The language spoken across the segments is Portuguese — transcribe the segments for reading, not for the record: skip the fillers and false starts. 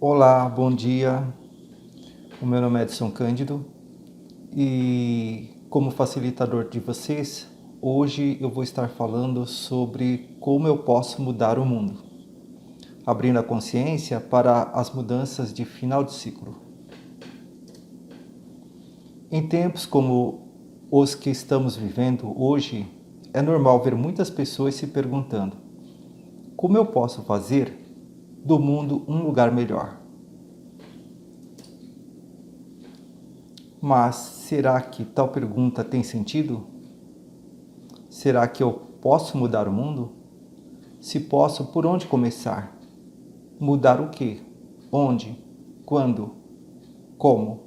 Olá, bom dia. O meu nome é Edson Cândido e, como facilitador de vocês, hoje eu vou estar falando sobre como eu posso mudar o mundo, abrindo a consciência para as mudanças de final de ciclo. Em tempos como os que estamos vivendo hoje, é normal ver muitas pessoas se perguntando: como eu posso fazer do mundo um lugar melhor? Mas será que tal pergunta tem sentido? Será que eu posso mudar o mundo? Se posso, por onde começar? Mudar o quê? Onde? Quando? Como?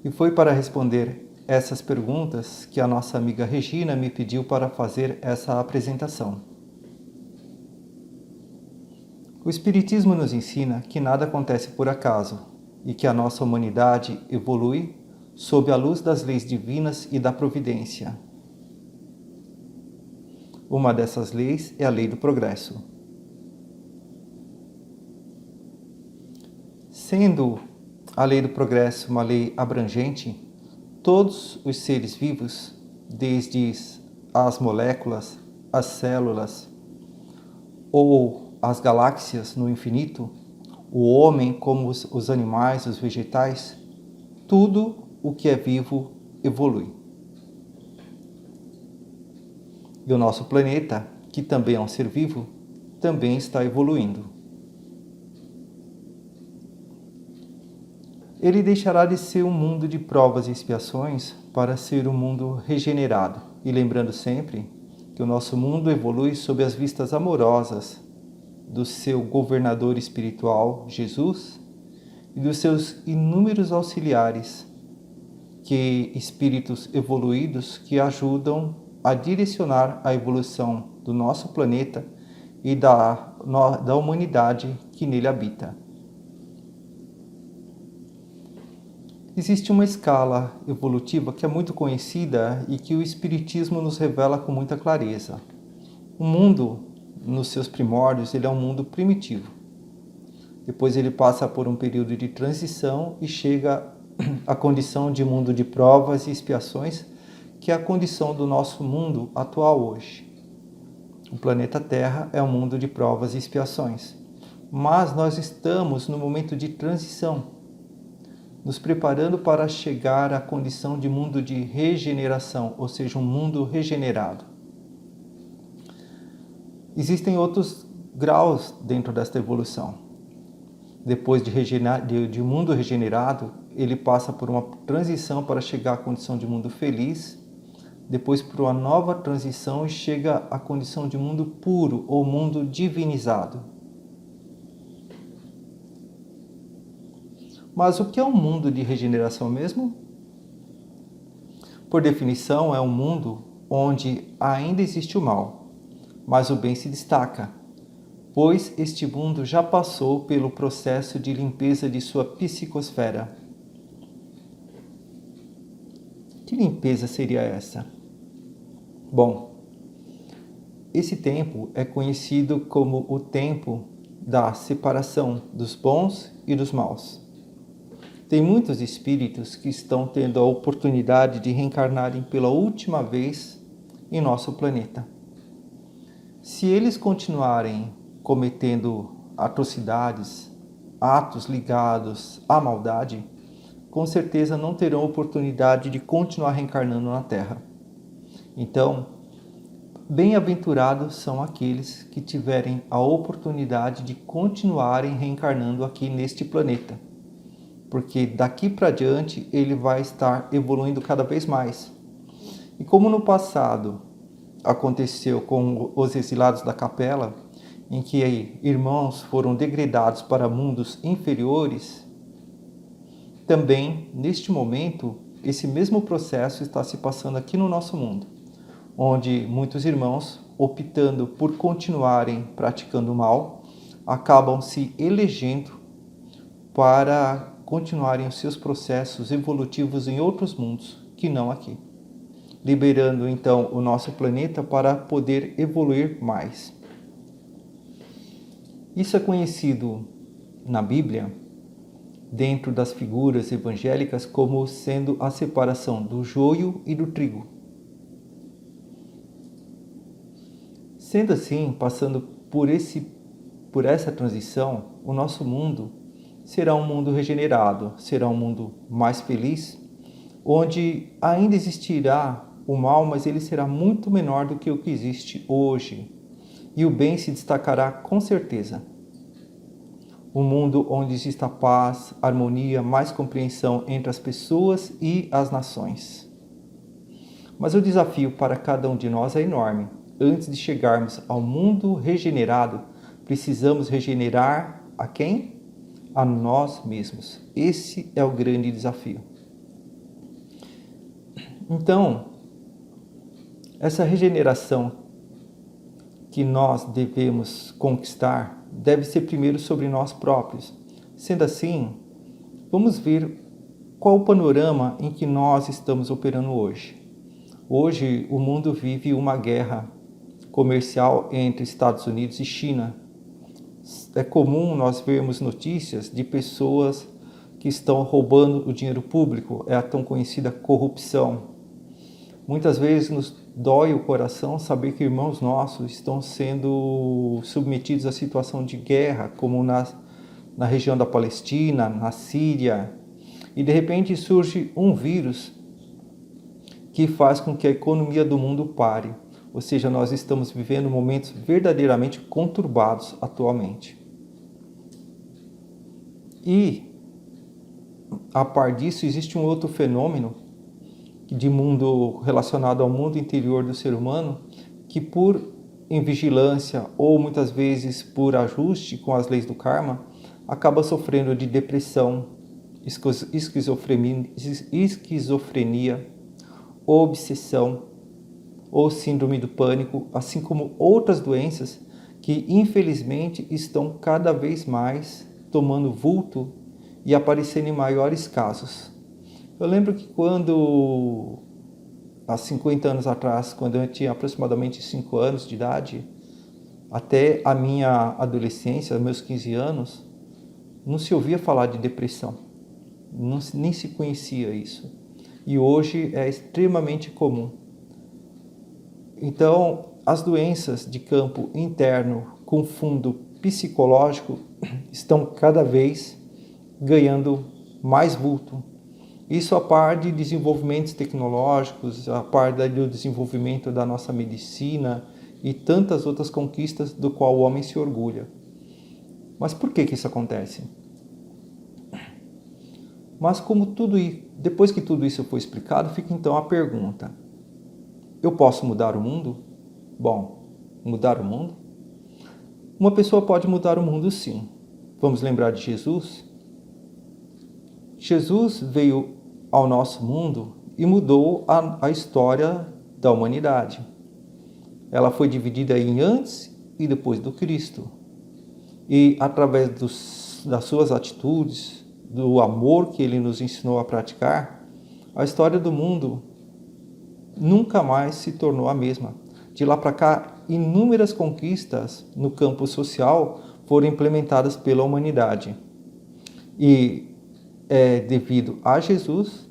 E foi para responder essas perguntas que a nossa amiga Regina me pediu para fazer essa apresentação. O Espiritismo nos ensina que nada acontece por acaso e que a nossa humanidade evolui sob a luz das leis divinas e da providência. Uma dessas leis é a lei do progresso. Sendo a lei do progresso uma lei abrangente, todos os seres vivos, desde as moléculas, as células ou as galáxias no infinito, o homem como os animais, os vegetais, tudo o que é vivo evolui. E o nosso planeta, que também é um ser vivo, também está evoluindo. Ele deixará de ser um mundo de provas e expiações para ser um mundo regenerado. E lembrando sempre que o nosso mundo evolui sob as vistas amorosas do seu governador espiritual, Jesus, e dos seus inúmeros auxiliares, espíritos evoluídos que ajudam a direcionar a evolução do nosso planeta e da humanidade que nele habita. Existe uma escala evolutiva que é muito conhecida e que o Espiritismo nos revela com muita clareza. O mundo, nos seus primórdios, ele é um mundo primitivo. Depois ele passa por um período de transição e chega à condição de mundo de provas e expiações, que é a condição do nosso mundo atual hoje. O planeta Terra é um mundo de provas e expiações. Mas nós estamos no momento de transição, nos preparando para chegar à condição de mundo de regeneração, ou seja, um mundo regenerado. Existem outros graus dentro desta evolução. Depois de mundo regenerado, ele passa por uma transição para chegar à condição de mundo feliz, depois por uma nova transição e chega à condição de mundo puro ou mundo divinizado. Mas o que é um mundo de regeneração mesmo? Por definição, é um mundo onde ainda existe o mal, mas o bem se destaca, pois este mundo já passou pelo processo de limpeza de sua psicosfera. Que limpeza seria essa? Bom, esse tempo é conhecido como o tempo da separação dos bons e dos maus. Tem muitos espíritos que estão tendo a oportunidade de reencarnarem pela última vez em nosso planeta. Se eles continuarem cometendo atrocidades, atos ligados à maldade, com certeza não terão oportunidade de continuar reencarnando na Terra. Então, bem-aventurados são aqueles que tiverem a oportunidade de continuarem reencarnando aqui neste planeta, porque daqui para diante ele vai estar evoluindo cada vez mais. E como no passado aconteceu com os exilados da capela, em que irmãos foram degradados para mundos inferiores, também neste momento esse mesmo processo está se passando aqui no nosso mundo, onde muitos irmãos, optando por continuarem praticando o mal, acabam se elegendo para continuarem os seus processos evolutivos em outros mundos que não aqui, liberando então o nosso planeta para poder evoluir mais. Isso é conhecido na Bíblia, dentro das figuras evangélicas, como sendo a separação do joio e do trigo. Sendo assim, passando por essa transição, o nosso mundo será um mundo regenerado, será um mundo mais feliz, onde ainda existirá o mal, mas ele será muito menor do que o que existe hoje. E o bem se destacará com certeza. Um mundo onde exista paz, harmonia, mais compreensão entre as pessoas e as nações. Mas o desafio para cada um de nós é enorme. Antes de chegarmos ao mundo regenerado, precisamos regenerar a quem? A nós mesmos. Esse é o grande desafio. Então, essa regeneração que nós devemos conquistar deve ser primeiro sobre nós próprios. Sendo assim, vamos ver qual o panorama em que nós estamos operando hoje. Hoje, o mundo vive uma guerra comercial entre Estados Unidos e China. É comum nós vermos notícias de pessoas que estão roubando o dinheiro público, é a tão conhecida corrupção. Muitas vezes nos dói o coração saber que irmãos nossos estão sendo submetidos a situação de guerra, como na região da Palestina, na Síria, e de repente surge um vírus que faz com que a economia do mundo pare. Ou seja, nós estamos vivendo momentos verdadeiramente conturbados atualmente. E, a par disso, existe um outro fenômeno de mundo relacionado ao mundo interior do ser humano, que por invigilância ou muitas vezes por ajuste com as leis do karma, acaba sofrendo de depressão, esquizofrenia, obsessão ou síndrome do pânico, assim como outras doenças que infelizmente estão cada vez mais tomando vulto e aparecendo em maiores casos. Eu lembro que há 50 anos atrás, quando eu tinha aproximadamente 5 anos de idade, até a minha adolescência, meus 15 anos, não se ouvia falar de depressão, nem se conhecia isso. E hoje é extremamente comum. Então, as doenças de campo interno com fundo psicológico estão cada vez ganhando mais vulto. Isso a par de desenvolvimentos tecnológicos, a par do desenvolvimento da nossa medicina e tantas outras conquistas do qual o homem se orgulha. Mas por que isso acontece? Mas depois que tudo isso foi explicado, fica então a pergunta: eu posso mudar o mundo? Bom, mudar o mundo? Uma pessoa pode mudar o mundo, sim. Vamos lembrar de Jesus? Jesus veio ao nosso mundo e mudou a história da humanidade. Ela foi dividida em antes e depois do Cristo. E através das suas atitudes, do amor que ele nos ensinou a praticar, a história do mundo nunca mais se tornou a mesma. De lá para cá, inúmeras conquistas no campo social foram implementadas pela humanidade. E é devido a Jesus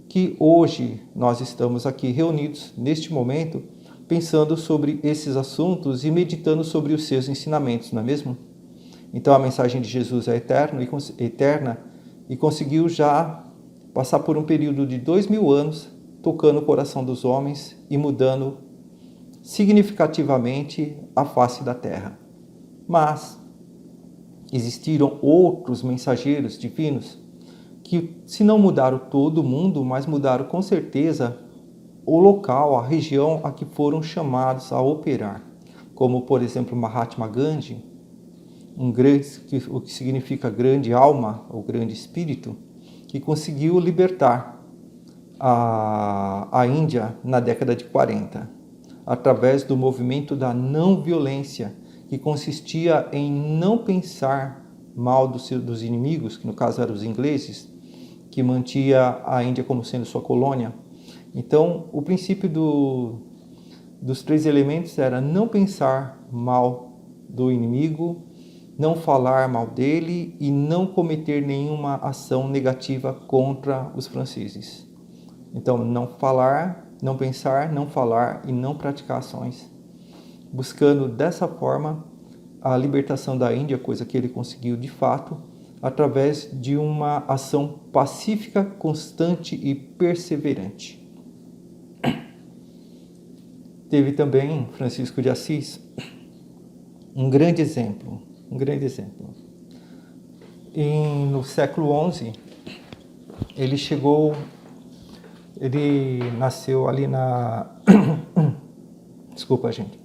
que hoje nós estamos aqui reunidos neste momento pensando sobre esses assuntos e meditando sobre os seus ensinamentos, não é mesmo? Então a mensagem de Jesus é eterna e conseguiu já passar por um período de 2000 anos tocando o coração dos homens e mudando significativamente a face da terra. Mas existiram outros mensageiros divinos que, se não mudaram todo o mundo, mas mudaram com certeza o local, a região a que foram chamados a operar. Como, por exemplo, Mahatma Gandhi, o que significa grande alma, ou grande espírito, que conseguiu libertar a Índia na década de 40, através do movimento da não violência, que consistia em não pensar mal dos inimigos, que no caso eram os ingleses, que mantinha a Índia como sendo sua colônia. Então, o princípio dos 3 elementos era não pensar mal do inimigo, não falar mal dele e não cometer nenhuma ação negativa contra os franceses. Então, não falar, não pensar, não falar e não praticar ações, buscando dessa forma a libertação da Índia, coisa que ele conseguiu de fato, através de uma ação pacífica, constante e perseverante. Teve também Francisco de Assis, um grande exemplo. No século XI, ele nasceu ali desculpa, gente.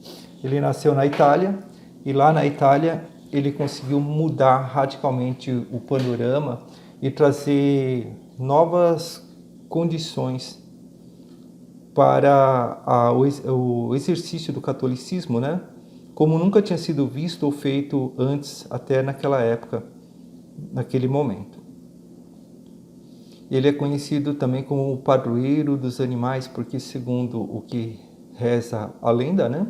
Ele nasceu na Itália, e lá na Itália ele conseguiu mudar radicalmente o panorama e trazer novas condições para o exercício do catolicismo, né? Como nunca tinha sido visto ou feito antes, até naquela época, naquele momento. Ele é conhecido também como o padroeiro dos animais, porque, segundo o que reza a lenda, né?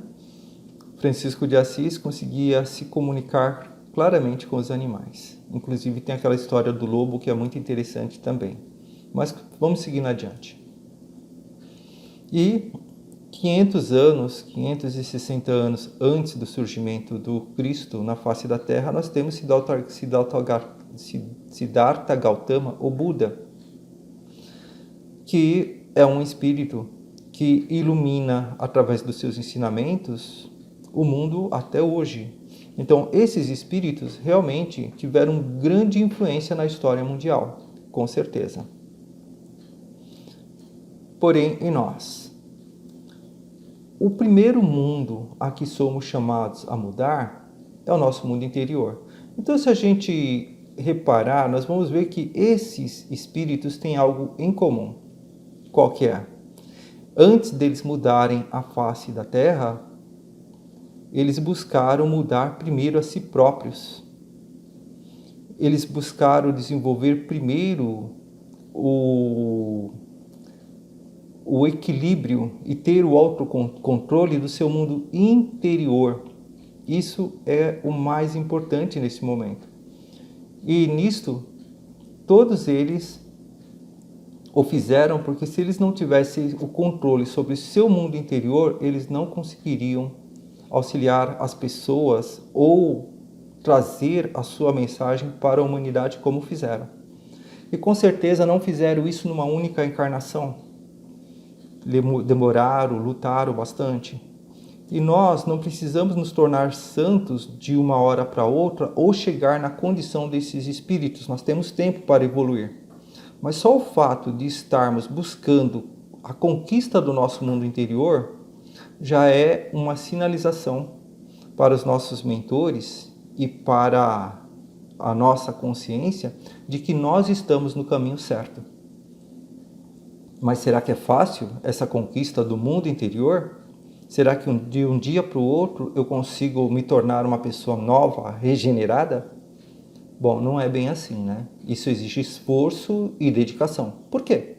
Francisco de Assis conseguia se comunicar claramente com os animais. Inclusive tem aquela história do lobo que é muito interessante também. Mas vamos seguindo adiante. E 560 anos antes do surgimento do Cristo na face da Terra, nós temos Siddhartha Gautama, o Buda, que é um espírito que ilumina, através dos seus ensinamentos, o mundo até hoje. Então, esses espíritos realmente tiveram grande influência na história mundial, com certeza. Porém, em nós, o primeiro mundo a que somos chamados a mudar é o nosso mundo interior. Então, se a gente reparar, nós vamos ver que esses espíritos têm algo em comum. Qual que é? Antes deles mudarem a face da Terra, eles buscaram mudar primeiro a si próprios. Eles buscaram desenvolver primeiro o equilíbrio e ter o autocontrole do seu mundo interior. Isso é o mais importante nesse momento. E nisto, todos eles o fizeram porque, se eles não tivessem o controle sobre o seu mundo interior, eles não conseguiriam auxiliar as pessoas ou trazer a sua mensagem para a humanidade como fizeram. E com certeza não fizeram isso numa única encarnação. Demoraram, lutaram bastante. E nós não precisamos nos tornar santos de uma hora para outra ou chegar na condição desses espíritos. Nós temos tempo para evoluir. Mas só o fato de estarmos buscando a conquista do nosso mundo interior já é uma sinalização para os nossos mentores e para a nossa consciência de que nós estamos no caminho certo. Mas será que é fácil essa conquista do mundo interior? Será que de um dia para o outro eu consigo me tornar uma pessoa nova, regenerada? Bom, não é bem assim, né? Isso exige esforço e dedicação. Por quê?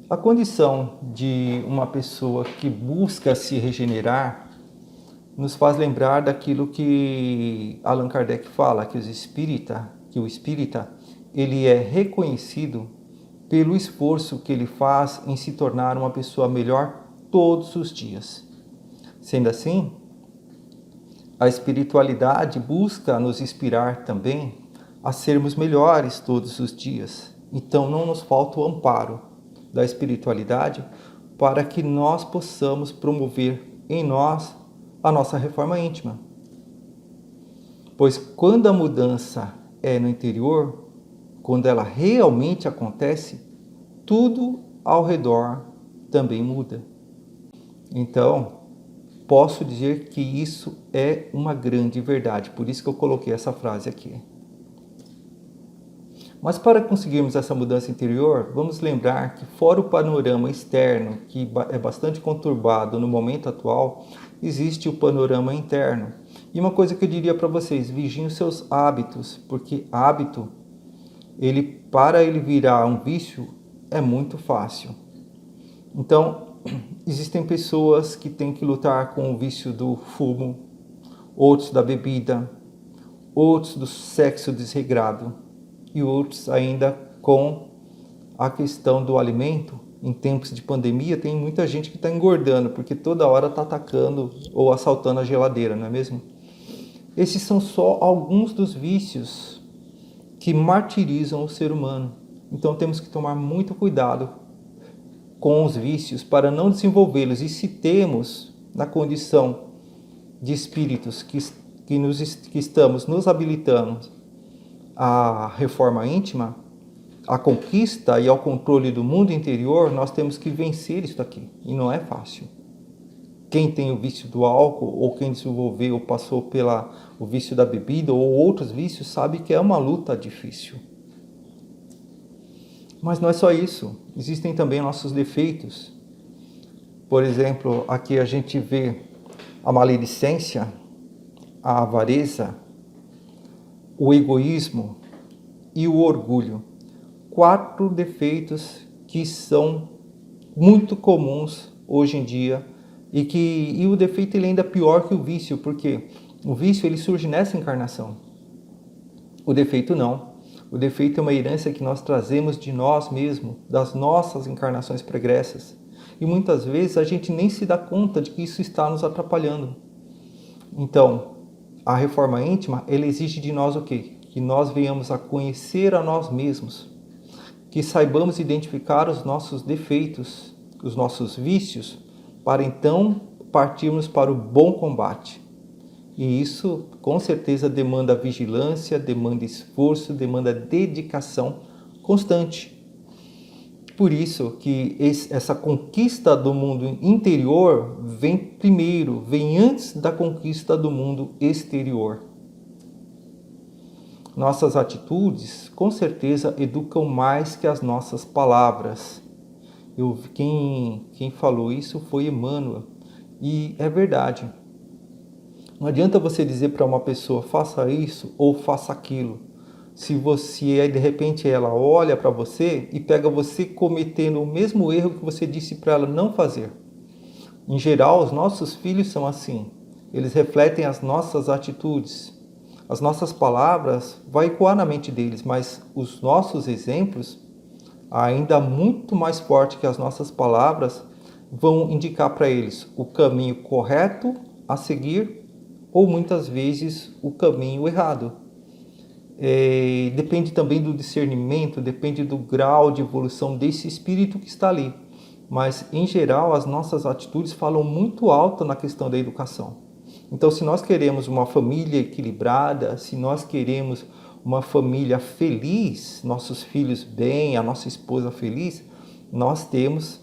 A condição de uma pessoa que busca se regenerar nos faz lembrar daquilo que Allan Kardec fala, que o espírita ele é reconhecido pelo esforço que ele faz em se tornar uma pessoa melhor todos os dias. Sendo assim, a espiritualidade busca nos inspirar também a sermos melhores todos os dias. Então não nos falta o amparo da espiritualidade para que nós possamos promover em nós a nossa reforma íntima. Pois quando a mudança é no interior, quando ela realmente acontece, tudo ao redor também muda. Então, posso dizer que isso é uma grande verdade, por isso que eu coloquei essa frase aqui. Mas para conseguirmos essa mudança interior, vamos lembrar que, fora o panorama externo, que é bastante conturbado no momento atual, existe o panorama interno. E uma coisa que eu diria para vocês, vigiem os seus hábitos, porque hábito, para ele virar um vício, é muito fácil. Então, existem pessoas que têm que lutar com o vício do fumo, outros da bebida, outros do sexo desregrado e outros ainda com a questão do alimento. Em tempos de pandemia tem muita gente que está engordando porque toda hora está atacando ou assaltando a geladeira, não é mesmo? Esses são só alguns dos vícios que martirizam o ser humano. Então temos que tomar muito cuidado com os vícios para não desenvolvê-los. E se temos na condição de espíritos que estamos nos habilitando à reforma íntima, à conquista e ao controle do mundo interior, nós temos que vencer isso aqui. E não é fácil. Quem tem o vício do álcool, ou quem desenvolveu ou passou pelo vício da bebida, ou outros vícios, sabe que é uma luta difícil. Mas não é só isso. Existem também nossos defeitos. Por exemplo, aqui a gente vê a maledicência, a avareza, o egoísmo e o orgulho. 4 defeitos que são muito comuns hoje em dia e o defeito ele ainda é pior que o vício, porque o vício ele surge nessa encarnação. O defeito não. O defeito é uma herança que nós trazemos de nós mesmos, das nossas encarnações pregressas. E muitas vezes a gente nem se dá conta de que isso está nos atrapalhando. Então, a reforma íntima, ela exige de nós o quê? Que nós venhamos a conhecer a nós mesmos, que saibamos identificar os nossos defeitos, os nossos vícios, para então partirmos para o bom combate. E isso, com certeza, demanda vigilância, demanda esforço, demanda dedicação constante. Por isso que essa conquista do mundo interior vem primeiro, vem antes da conquista do mundo exterior. Nossas atitudes, com certeza, educam mais que as nossas palavras. Quem falou isso foi Emmanuel. E é verdade. Não adianta você dizer para uma pessoa, faça isso ou faça aquilo. Se de repente ela olha para você e pega você cometendo o mesmo erro que você disse para ela não fazer. Em geral, os nossos filhos são assim. Eles refletem as nossas atitudes. As nossas palavras vão ecoar na mente deles, mas os nossos exemplos, ainda muito mais forte que as nossas palavras, vão indicar para eles o caminho correto a seguir ou muitas vezes o caminho errado. Depende também do discernimento, depende do grau de evolução desse espírito que está ali. Mas, em geral, as nossas atitudes falam muito alto na questão da educação. Então, se nós queremos uma família equilibrada, se nós queremos uma família feliz, nossos filhos bem, a nossa esposa feliz, nós temos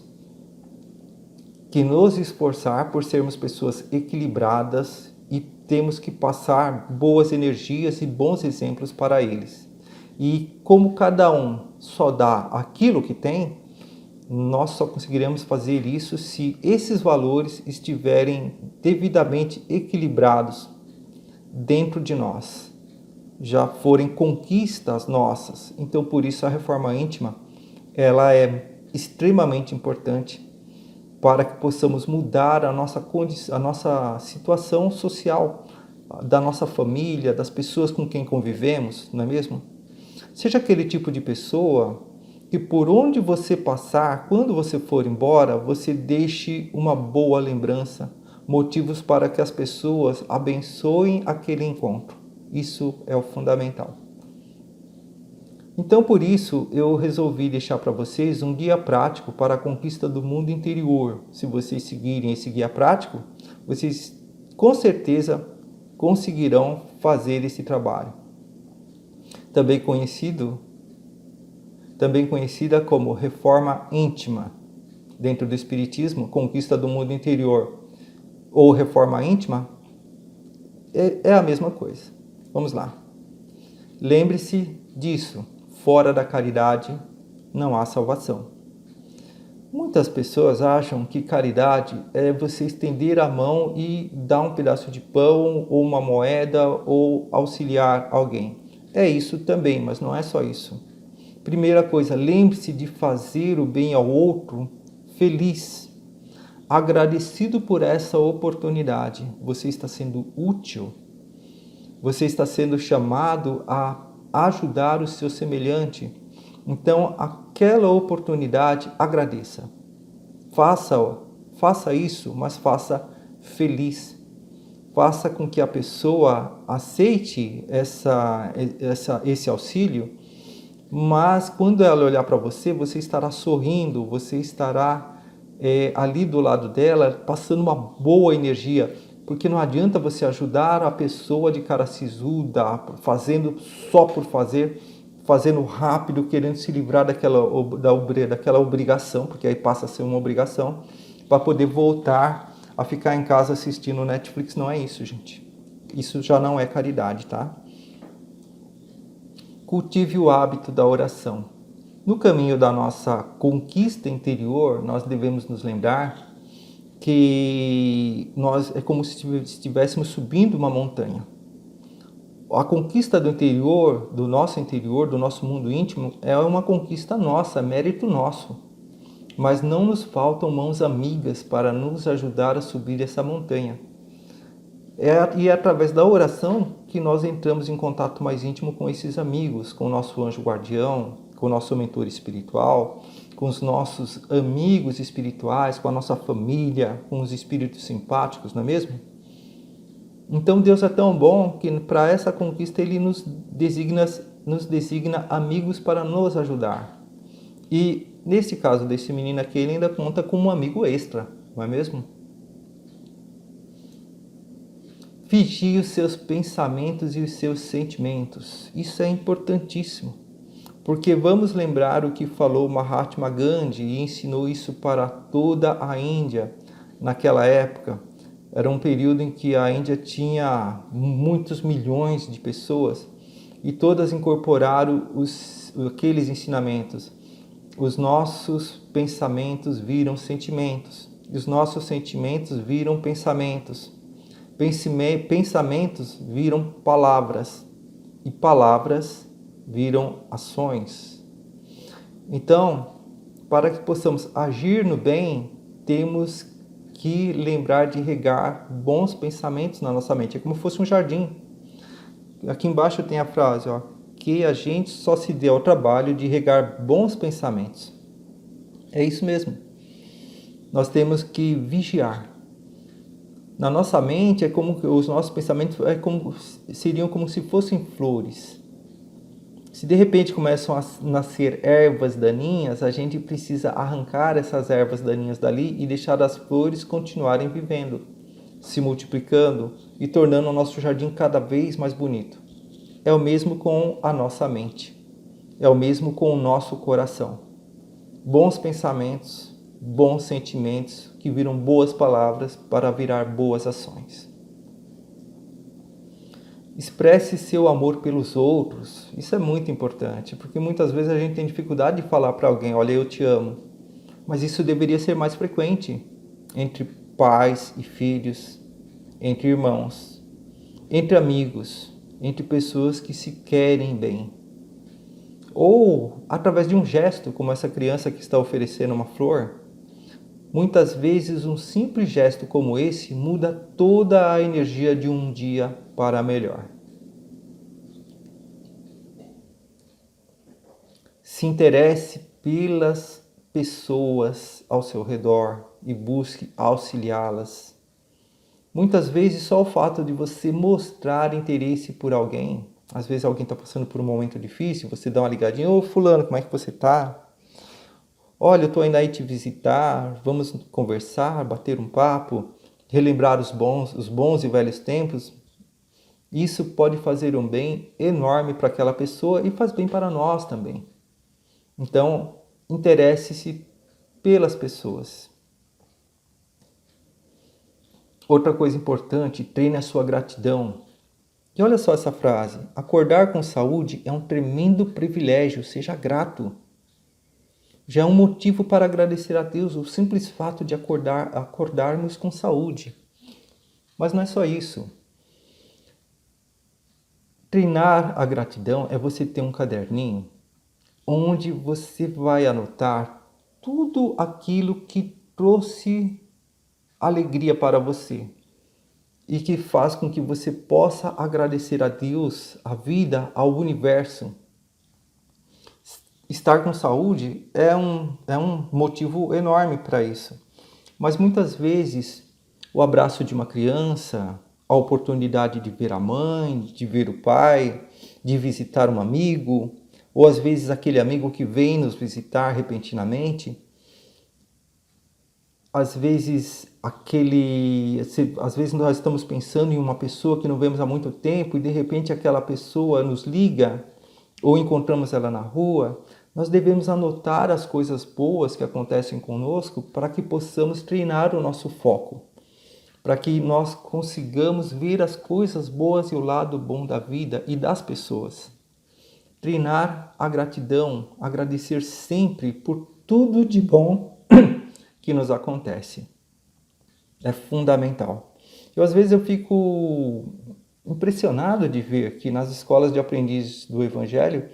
que nos esforçar por sermos pessoas equilibradas e temos que passar boas energias e bons exemplos para eles. E como cada um só dá aquilo que tem, nós só conseguiremos fazer isso se esses valores estiverem devidamente equilibrados dentro de nós, já forem conquistas nossas. Então, por isso, a reforma íntima ela é extremamente importante para que possamos mudar a nossa situação social, da nossa família, das pessoas com quem convivemos, não é mesmo? Seja aquele tipo de pessoa que por onde você passar, quando você for embora, você deixe uma boa lembrança, motivos para que as pessoas abençoem aquele encontro. Isso é o fundamental. Então, por isso, eu resolvi deixar para vocês um guia prático para a conquista do mundo interior. Se vocês seguirem esse guia prático, vocês com certeza conseguirão fazer esse trabalho. Também conhecida como reforma íntima. Dentro do Espiritismo, conquista do mundo interior ou reforma íntima é a mesma coisa. Vamos lá. Lembre-se disso. Fora da caridade não há salvação. Muitas pessoas acham que caridade é você estender a mão e dar um pedaço de pão ou uma moeda ou auxiliar alguém. É isso também, mas não é só isso. Primeira coisa, lembre-se de fazer o bem ao outro feliz. agradecido por essa oportunidade. Você está sendo útil. Você está sendo chamado a ajudar o seu semelhante. Então, aquela oportunidade, agradeça. Faça isso, mas faça feliz. Faça com que a pessoa aceite esse auxílio, mas quando ela olhar para você, você estará sorrindo, você estará ali do lado dela, passando uma boa energia, porque não adianta você ajudar a pessoa de cara sisuda, fazendo só por fazer, fazendo rápido, querendo se livrar daquela obrigação, porque aí passa a ser uma obrigação, para poder voltar a ficar em casa assistindo Netflix. Não é isso, gente. Isso já não é caridade, tá? Cultive o hábito da oração. No caminho da nossa conquista interior, nós devemos nos lembrar que nós é como se estivéssemos subindo uma montanha. A conquista do interior, do nosso mundo íntimo, é uma conquista nossa, é mérito nosso. Mas não nos faltam mãos amigas para nos ajudar a subir essa montanha. E é através da oração que nós entramos em contato mais íntimo com esses amigos, com o nosso anjo guardião, com o nosso mentor espiritual, com os nossos amigos espirituais, com a nossa família, com os espíritos simpáticos, não é mesmo? Então Deus é tão bom que para essa conquista Ele nos designa amigos para nos ajudar. E nesse caso desse menino aqui, ele ainda conta com um amigo extra, não é mesmo? Vigie os seus pensamentos e os seus sentimentos. Isso é importantíssimo, porque vamos lembrar o que falou Mahatma Gandhi e ensinou isso para toda a Índia naquela época. Era um período em que a Índia tinha muitos milhões de pessoas e todas incorporaram aqueles ensinamentos. Os nossos pensamentos viram sentimentos, e os nossos sentimentos viram pensamentos. Pensamentos viram palavras, e palavras viram ações. Então, para que possamos agir no bem, temos que lembrar de regar bons pensamentos na nossa mente. É como se fosse um jardim. Aqui embaixo tem a frase, ó, que a gente só se dê ao trabalho de regar bons pensamentos. É isso mesmo. Nós temos que vigiar. Na nossa mente, os nossos pensamentos seriam como se fossem flores. Se de repente começam a nascer ervas daninhas, a gente precisa arrancar essas ervas daninhas dali e deixar as flores continuarem vivendo, se multiplicando e tornando o nosso jardim cada vez mais bonito. É o mesmo com a nossa mente. É o mesmo com o nosso coração. Bons pensamentos, bons sentimentos que viram boas palavras para virar boas ações. Expresse seu amor pelos outros. Isso é muito importante, porque muitas vezes a gente tem dificuldade de falar para alguém, olha, eu te amo. Mas isso deveria ser mais frequente entre pais e filhos, entre irmãos, entre amigos, entre pessoas que se querem bem. Ou através de um gesto, como essa criança que está oferecendo uma flor. Muitas vezes um simples gesto como esse muda toda a energia de um dia para melhor. Se interesse pelas pessoas ao seu redor e busque auxiliá-las. Muitas vezes só o fato de você mostrar interesse por alguém, às vezes alguém está passando por um momento difícil, você dá uma ligadinha, ô fulano, como é que você está? Olha, eu estou indo aí te visitar, vamos conversar, bater um papo, relembrar os bons e velhos tempos. Isso pode fazer um bem enorme para aquela pessoa e faz bem para nós também. Então, interesse-se pelas pessoas. Outra coisa importante, treine a sua gratidão. E olha só essa frase, acordar com saúde é um tremendo privilégio, seja grato. Já é um motivo para agradecer a Deus o simples fato de acordarmos com saúde. Mas não é só isso. Treinar a gratidão é você ter um caderninho onde você vai anotar tudo aquilo que trouxe alegria para você e que faz com que você possa agradecer a Deus, a vida, ao universo. Estar com saúde é um motivo enorme para isso. Mas muitas vezes o abraço de uma criança, a oportunidade de ver a mãe, de ver o pai, de visitar um amigo, ou às vezes aquele amigo que vem nos visitar repentinamente, às vezes nós estamos pensando em uma pessoa que não vemos há muito tempo e de repente aquela pessoa nos liga ou encontramos ela na rua. Nós devemos anotar as coisas boas que acontecem conosco para que possamos treinar o nosso foco, para que nós consigamos ver as coisas boas e o lado bom da vida e das pessoas. Treinar a gratidão, agradecer sempre por tudo de bom que nos acontece. É fundamental. Às vezes eu fico impressionado de ver que nas escolas de aprendizes do Evangelho,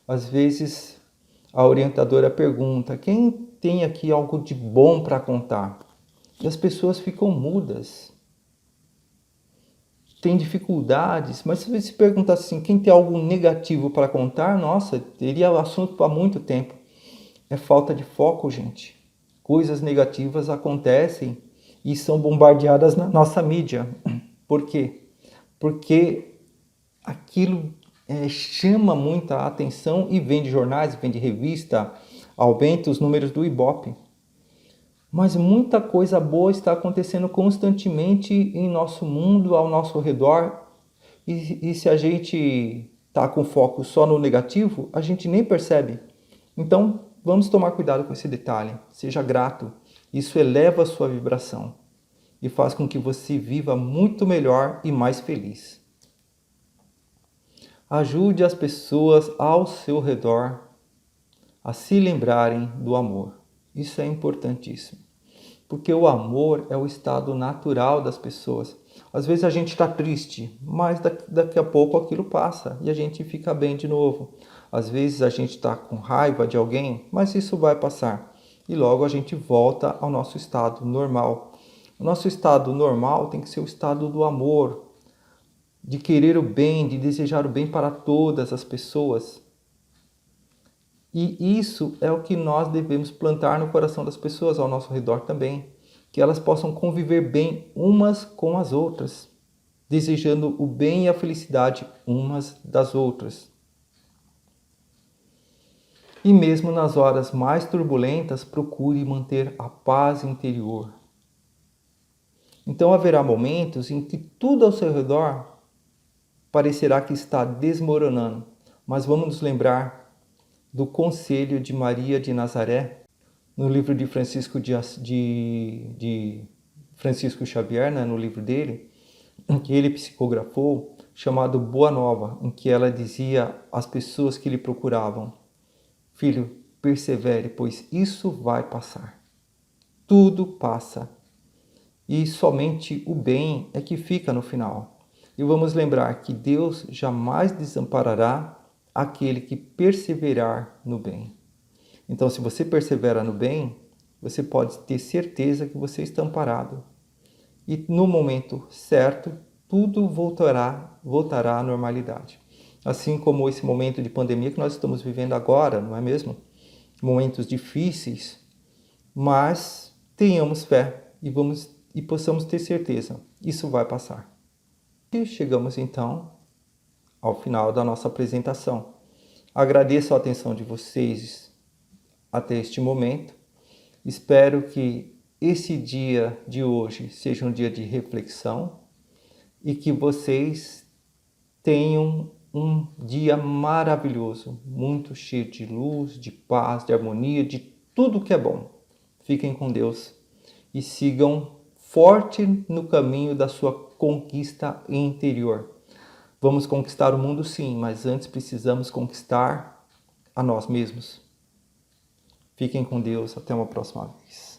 às vezes a orientadora pergunta: quem tem aqui algo de bom para contar? E as pessoas ficam mudas. Tem dificuldades, mas se você perguntar assim, quem tem algo negativo para contar, nossa, teria assunto há muito tempo. É falta de foco, gente. Coisas negativas acontecem e são bombardeadas na nossa mídia. Por quê? Porque aquilo chama muita atenção e vem de jornais, vem de revista, aumenta os números do Ibope. Mas muita coisa boa está acontecendo constantemente em nosso mundo, ao nosso redor. E se a gente está com foco só no negativo, a gente nem percebe. Então, vamos tomar cuidado com esse detalhe. Seja grato. Isso eleva a sua vibração e faz com que você viva muito melhor e mais feliz. Ajude as pessoas ao seu redor a se lembrarem do amor. Isso é importantíssimo, porque o amor é o estado natural das pessoas. Às vezes a gente está triste, mas daqui a pouco aquilo passa e a gente fica bem de novo. Às vezes a gente está com raiva de alguém, mas isso vai passar e logo a gente volta ao nosso estado normal. O nosso estado normal tem que ser o estado do amor, de querer o bem, de desejar o bem para todas as pessoas. E isso é o que nós devemos plantar no coração das pessoas ao nosso redor também, que elas possam conviver bem umas com as outras, desejando o bem e a felicidade umas das outras. E mesmo nas horas mais turbulentas, procure manter a paz interior. Então haverá momentos em que tudo ao seu redor parecerá que está desmoronando, mas vamos nos lembrar do conselho de Maria de Nazaré, no livro de Francisco Xavier, no livro dele, que ele psicografou, chamado Boa Nova, em que ela dizia às pessoas que lhe procuravam: filho, persevere, pois isso vai passar. Tudo passa. E somente o bem é que fica no final. E vamos lembrar que Deus jamais desamparará aquele que perseverar no bem. Então, se você persevera no bem, você pode ter certeza que você está amparado. E no momento certo, tudo voltará à normalidade. Assim como esse momento de pandemia que nós estamos vivendo agora, não é mesmo? Momentos difíceis, mas tenhamos fé e possamos ter certeza, isso vai passar. E chegamos então ao final da nossa apresentação. Agradeço a atenção de vocês até este momento. Espero que esse dia de hoje seja um dia de reflexão e que vocês tenham um dia maravilhoso, muito cheio de luz, de paz, de harmonia, de tudo que é bom. Fiquem com Deus e sigam forte no caminho da sua conquista interior. Vamos conquistar o mundo sim, mas antes precisamos conquistar a nós mesmos. Fiquem com Deus, até uma próxima vez.